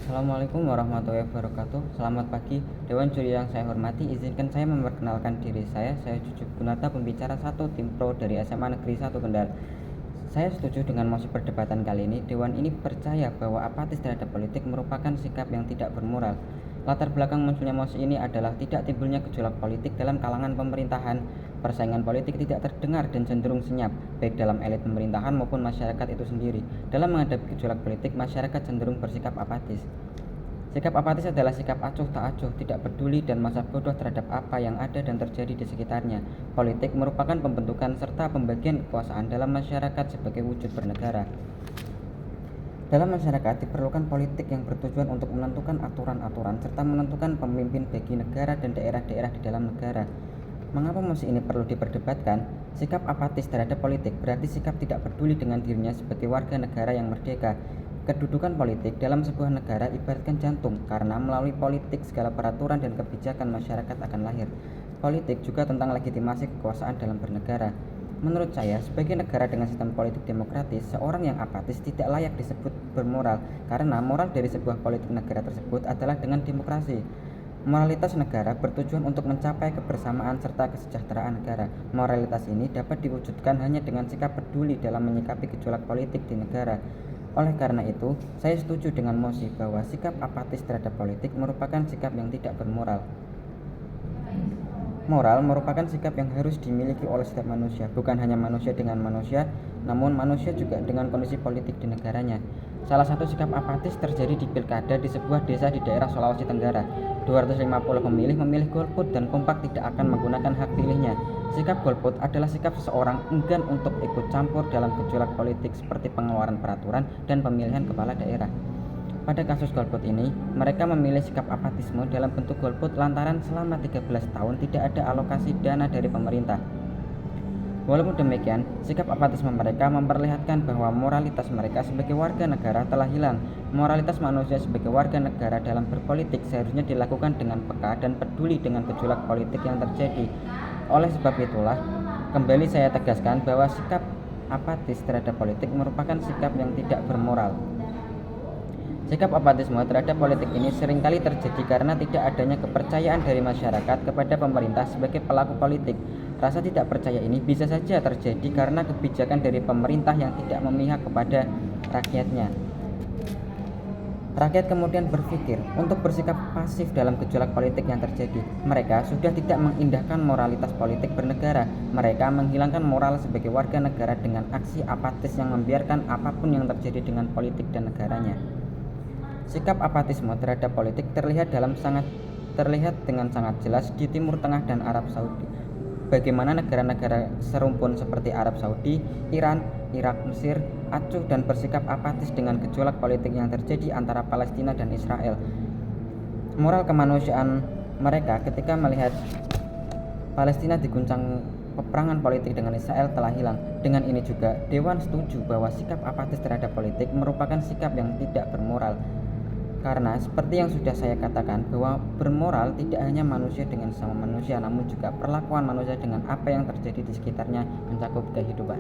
Assalamualaikum warahmatullahi wabarakatuh. Selamat pagi, Dewan Juri yang saya hormati. Izinkan saya memperkenalkan diri saya. Saya Cucu Gunarta, pembicara 1 Tim Pro dari SMA Negeri 1 Kendal. Saya setuju dengan mosi perdebatan kali ini. Dewan ini percaya bahwa apatis terhadap politik merupakan sikap yang tidak bermoral. Latar belakang munculnya mosi ini adalah tidak timbulnya gejolak politik dalam kalangan pemerintahan. Persaingan politik tidak terdengar dan cenderung senyap, baik dalam elit pemerintahan maupun masyarakat itu sendiri. Dalam menghadapi gejolak politik, masyarakat cenderung bersikap apatis. Sikap apatis adalah sikap acuh tak acuh, tidak peduli dan masa bodoh terhadap apa yang ada dan terjadi di sekitarnya. Politik merupakan pembentukan serta pembagian kekuasaan dalam masyarakat sebagai wujud bernegara. Dalam masyarakat diperlukan politik yang bertujuan untuk menentukan aturan-aturan serta menentukan pemimpin bagi negara dan daerah-daerah di dalam negara. Mengapa mosi ini perlu diperdebatkan? Sikap apatis terhadap politik berarti sikap tidak peduli dengan dirinya sebagai warga negara yang merdeka. Kedudukan politik dalam sebuah negara ibaratkan jantung, karena melalui politik segala peraturan dan kebijakan masyarakat akan lahir. Politik juga tentang legitimasi kekuasaan dalam bernegara. Menurut saya, sebagai negara dengan sistem politik demokratis, seorang yang apatis tidak layak disebut bermoral, karena moral dari sebuah politik negara tersebut adalah dengan demokrasi. Moralitas negara bertujuan untuk mencapai kebersamaan serta kesejahteraan negara. Moralitas ini dapat diwujudkan hanya dengan sikap peduli dalam menyikapi gejolak politik di negara. Oleh karena itu, saya setuju dengan mosi bahwa sikap apatis terhadap politik merupakan sikap yang tidak bermoral. Moral merupakan sikap yang harus dimiliki oleh setiap manusia, bukan hanya manusia dengan manusia, namun manusia juga dengan kondisi politik di negaranya. Salah satu sikap apatis terjadi di pilkada di sebuah desa di daerah Sulawesi Tenggara. 250 pemilih memilih golput dan kompak tidak akan menggunakan hak pilihnya. Sikap golput adalah sikap seseorang enggan untuk ikut campur dalam gejolak politik seperti pengeluaran peraturan dan pemilihan kepala daerah. Pada kasus golput ini, mereka memilih sikap apatisme dalam bentuk golput lantaran selama 13 tahun tidak ada alokasi dana dari pemerintah. Walaupun demikian, sikap apatisme mereka memperlihatkan bahwa moralitas mereka sebagai warga negara telah hilang. Moralitas manusia sebagai warga negara dalam berpolitik seharusnya dilakukan dengan peka dan peduli dengan gejolak politik yang terjadi. Oleh sebab itulah, kembali saya tegaskan bahwa sikap apatis terhadap politik merupakan sikap yang tidak bermoral. Sikap apatisme terhadap politik ini seringkali terjadi karena tidak adanya kepercayaan dari masyarakat kepada pemerintah sebagai pelaku politik. Rasa tidak percaya ini bisa saja terjadi karena kebijakan dari pemerintah yang tidak memihak kepada rakyatnya. Rakyat kemudian berpikir untuk bersikap pasif dalam gejolak politik yang terjadi. Mereka sudah tidak mengindahkan moralitas politik bernegara. Mereka menghilangkan moral sebagai warga negara dengan aksi apatis yang membiarkan apapun yang terjadi dengan politik dan negaranya. Sikap apatisme terhadap politik terlihat dengan sangat jelas di Timur Tengah dan Arab Saudi. Bagaimana negara-negara serumpun seperti Arab Saudi, Iran, Irak, Mesir acuh dan bersikap apatis dengan gejolak politik yang terjadi antara Palestina dan Israel. Moral kemanusiaan mereka ketika melihat Palestina diguncang peperangan politik dengan Israel telah hilang. Dengan ini juga, Dewan setuju bahwa sikap apatis terhadap politik merupakan sikap yang tidak bermoral. Karena seperti yang sudah saya katakan bahwa bermoral tidak hanya manusia dengan sama manusia, namun juga perlakuan manusia dengan apa yang terjadi di sekitarnya mencakup kehidupan.